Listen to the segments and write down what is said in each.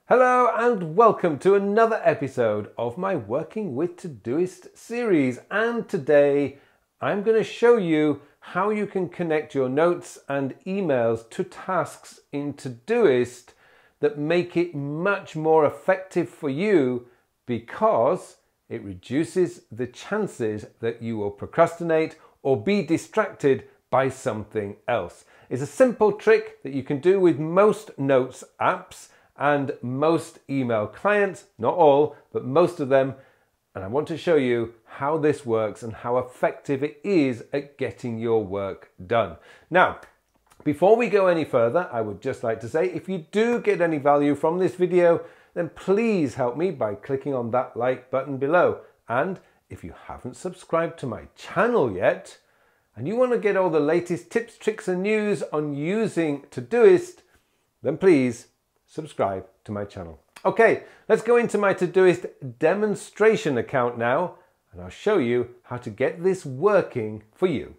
Hello and welcome to another episode of my Working with Todoist series, and today I'm going to show you how you can connect your notes and emails to tasks in Todoist that make it much more effective for you because it reduces the chances that you will procrastinate or be distracted by something else. It's a simple trick that you can do with most notes apps and most email clients, not all, but most of them. And I want to show you how this works and how effective it is at getting your work done. Now, before we go any further, I would just like to say, if you do get any value from this video, then please help me by clicking on that like button below. And if you haven't subscribed to my channel yet, and you want to get all the latest tips, tricks, and news on using Todoist, then please subscribe to my channel. Okay, let's go into my Todoist demonstration account now, and I'll show you how to get this working for you.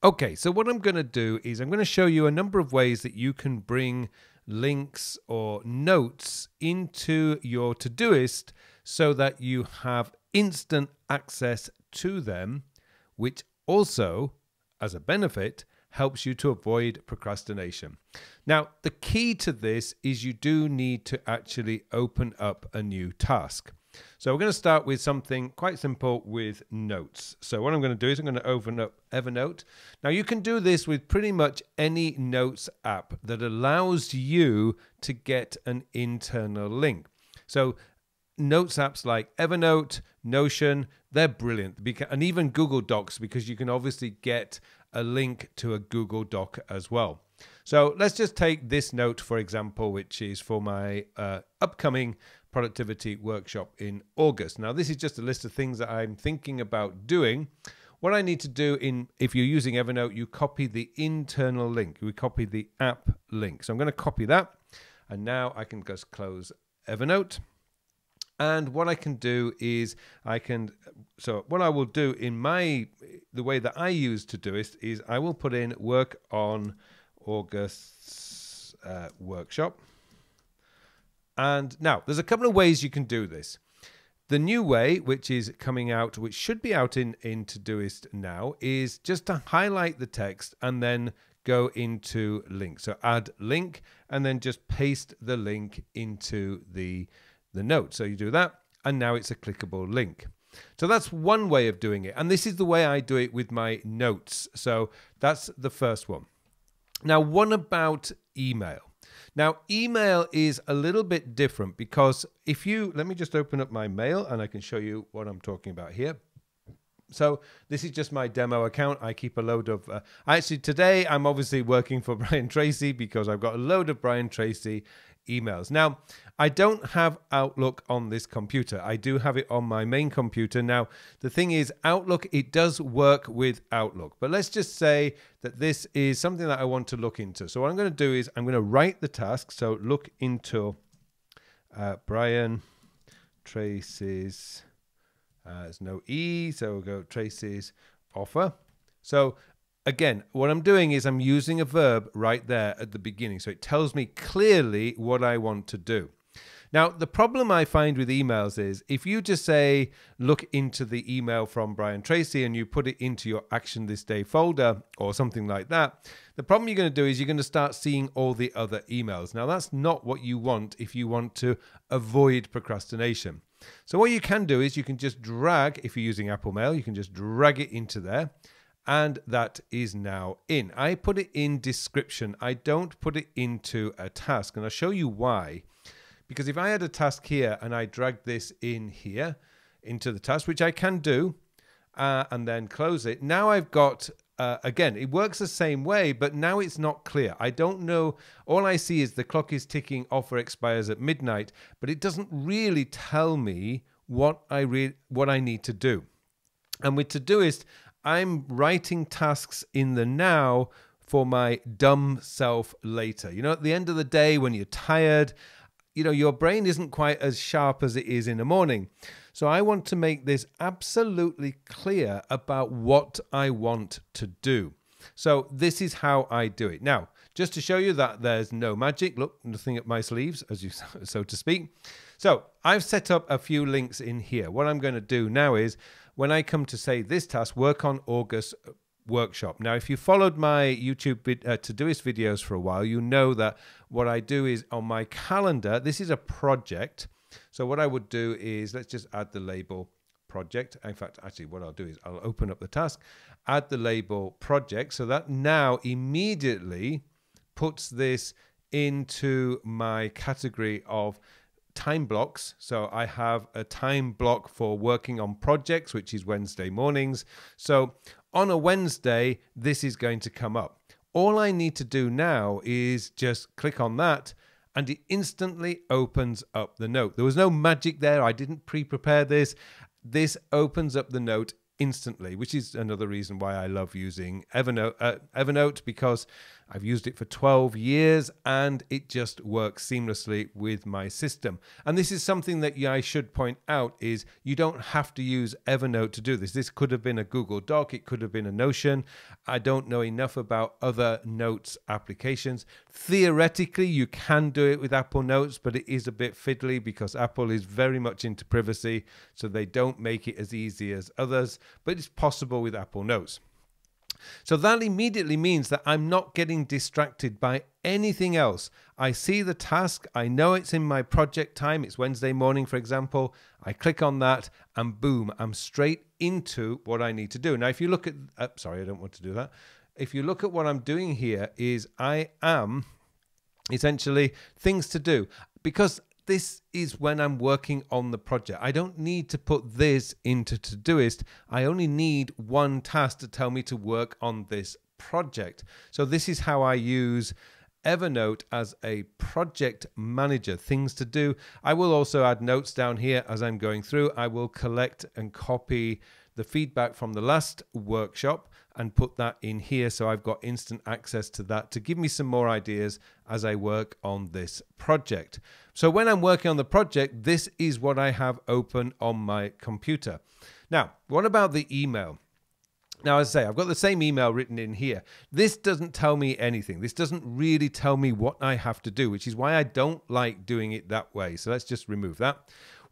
Okay, so what I'm going to do is I'm going to show you a number of ways that you can bring links or notes into your Todoist so that you have instant access to them, which also, as a benefit, helps you to avoid procrastination. Now, the key to this is you do need to actually open up a new task. So we're going to start with something quite simple with notes. So what I'm going to do is I'm going to open up Evernote. Now, you can do this with pretty much any notes app that allows you to get an internal link. So notes apps like Evernote, Notion, they're brilliant. And even Google Docs, because you can obviously get a link to a Google Doc as well. So let's just take this note, for example, which is for my upcoming productivity workshop in August. Now, this is just a list of things that I'm thinking about doing. What I need to do if you're using Evernote, you copy the internal link. We copy the app link. So I'm going to copy that. And now I can just close Evernote. And what I can do is what I will do in the way that I use Todoist is I will put in work on August's workshop. And now there's a couple of ways you can do this. The new way, which is coming out, which should be out in Todoist now, is just to highlight the text and then go into link. So add link and then just paste the link into the note. So you do that, and now it's a clickable link. So that's one way of doing it. And this is the way I do it with my notes. So that's the first one. Now, what about email? Now, email is a little bit different because let me just open up my mail and I can show you what I'm talking about here. So this is just my demo account. I keep a load of, actually today I'm obviously working for Brian Tracy because I've got a load of Brian Tracy emails. Now, I don't have Outlook on this computer. I do have it on my main computer. Now, the thing is, Outlook, it does work with Outlook. But let's just say that this is something that I want to look into. So what I'm going to do is I'm going to write the task. So look into Brian Tracy's, there's no E, so we'll go Tracy's offer. So again, what I'm doing is I'm using a verb right there at the beginning. So it tells me clearly what I want to do. Now, the problem I find with emails is if you just say, look into the email from Brian Tracy and you put it into your Action This Day folder or something like that, the problem you're going to do is you're going to start seeing all the other emails. Now, that's not what you want if you want to avoid procrastination. So what you can do is you can just drag, if you're using Apple Mail, you can just drag it into there. And that is now in. I put it in description. I don't put it into a task. And I'll show you why. Because if I had a task here and I drag this in here into the task, which I can do, and then close it, now I've got, again, it works the same way, but now it's not clear. I don't know. All I see is the clock is ticking, offer expires at midnight, but it doesn't really tell me what I need to do. And with Todoist, I'm writing tasks in the now for my dumb self later. You know, at the end of the day, when you're tired, you know, your brain isn't quite as sharp as it is in the morning. So I want to make this absolutely clear about what I want to do. So this is how I do it. Now, just to show you that there's no magic. Look, nothing up my sleeves, so to speak. So I've set up a few links in here. What I'm going to do now is, when I come to say this task, work on August workshop. Now, if you followed my YouTube Todoist videos for a while, you know that what I do is on my calendar, this is a project. So what I would do is, let's just add the label project. In fact, actually what I'll do is I'll open up the task, add the label project. So that now immediately puts this into my category of time blocks. So I have a time block for working on projects, which is Wednesday mornings. So on a Wednesday, this is going to come up. All I need to do now is just click on that, and it instantly opens up the note. There was no magic there. I didn't pre-prepare this. This opens up the note instantly, which is another reason why I love using Evernote, because I've used it for 12 years and it just works seamlessly with my system. And this is something that I should point out, is you don't have to use Evernote to do this. This could have been a Google Doc, it could have been a Notion. I don't know enough about other notes applications. Theoretically, you can do it with Apple Notes, but it is a bit fiddly because Apple is very much into privacy, so they don't make it as easy as others, but it's possible with Apple Notes. So that immediately means that I'm not getting distracted by anything else. I see the task, I know it's in my project time, it's Wednesday morning, for example. I click on that and boom, I'm straight into what I need to do. Now, if you look at, sorry, I don't want to do that. If you look at what I'm doing here, is I am essentially things to do, because this is when I'm working on the project. I don't need to put this into Todoist. I only need one task to tell me to work on this project. So this is how I use Evernote as a project manager, things to do. I will also add notes down here as I'm going through. I will collect and copy the feedback from the last workshop and put that in here, so I've got instant access to that to give me some more ideas as I work on this project. So when I'm working on the project, this is what I have open on my computer. Now, what about the email? Now, as I say, I've got the same email written in here. This doesn't tell me anything. This doesn't really tell me what I have to do, which is why I don't like doing it that way. So let's just remove that.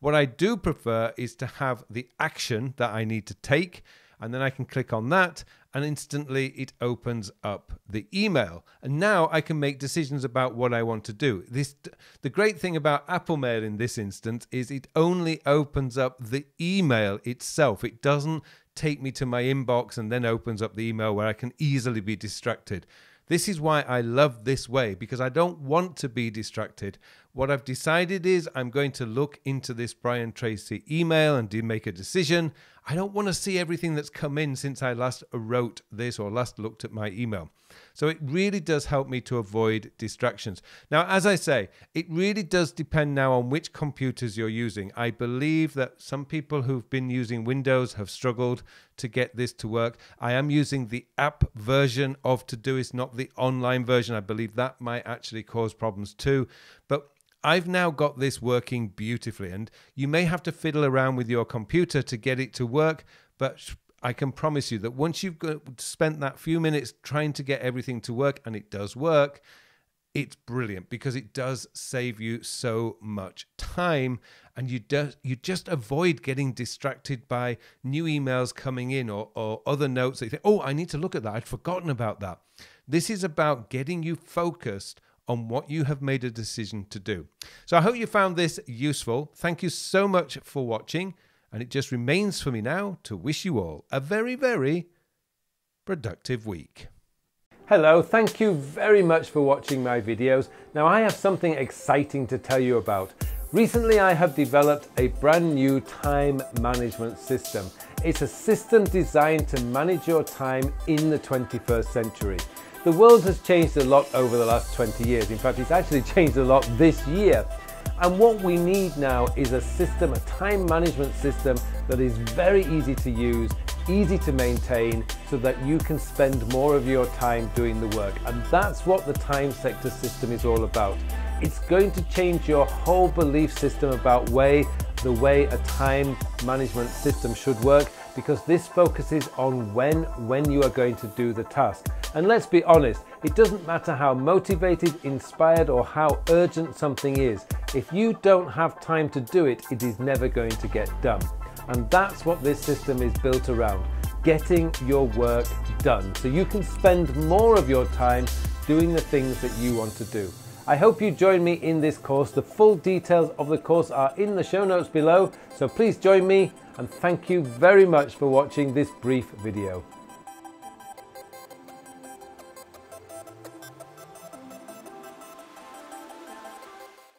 What I do prefer is to have the action that I need to take, and then I can click on that and instantly it opens up the email. And now I can make decisions about what I want to do. The great thing about Apple Mail in this instance is it only opens up the email itself. It doesn't take me to my inbox and then opens up the email where I can easily be distracted. This is why I love this way, because I don't want to be distracted. What I've decided is I'm going to look into this Brian Tracy email and make a decision. I don't want to see everything that's come in since I last wrote this or last looked at my email. So it really does help me to avoid distractions. Now, as I say, it really does depend now on which computers you're using. I believe that some people who've been using Windows have struggled to get this to work. I am using the app version of Todoist, not the online version. I believe that might actually cause problems too. But I've now got this working beautifully, and you may have to fiddle around with your computer to get it to work, but I can promise you that once you've spent that few minutes trying to get everything to work, and it does work, it's brilliant because it does save you so much time, and you just avoid getting distracted by new emails coming in or other notes that you think, oh, I need to look at that. I'd forgotten about that. This is about getting you focused on what you have made a decision to do. So I hope you found this useful. Thank you so much for watching. And it just remains for me now to wish you all a very, very productive week. Hello, thank you very much for watching my videos. Now I have something exciting to tell you about. Recently I have developed a brand new time management system. It's a system designed to manage your time in the 21st century. The world has changed a lot over the last 20 years. In fact, it's actually changed a lot this year. And what we need now is a system, a time management system that is very easy to use, easy to maintain, so that you can spend more of your time doing the work. And that's what the time sector system is all about. It's going to change your whole belief system about the way a time management system should work, because this focuses on when you are going to do the task. And let's be honest, it doesn't matter how motivated, inspired, or how urgent something is. If you don't have time to do it, it is never going to get done. And that's what this system is built around, getting your work done, so you can spend more of your time doing the things that you want to do. I hope you join me in this course. The full details of the course are in the show notes below, so please join me, and thank you very much for watching this brief video.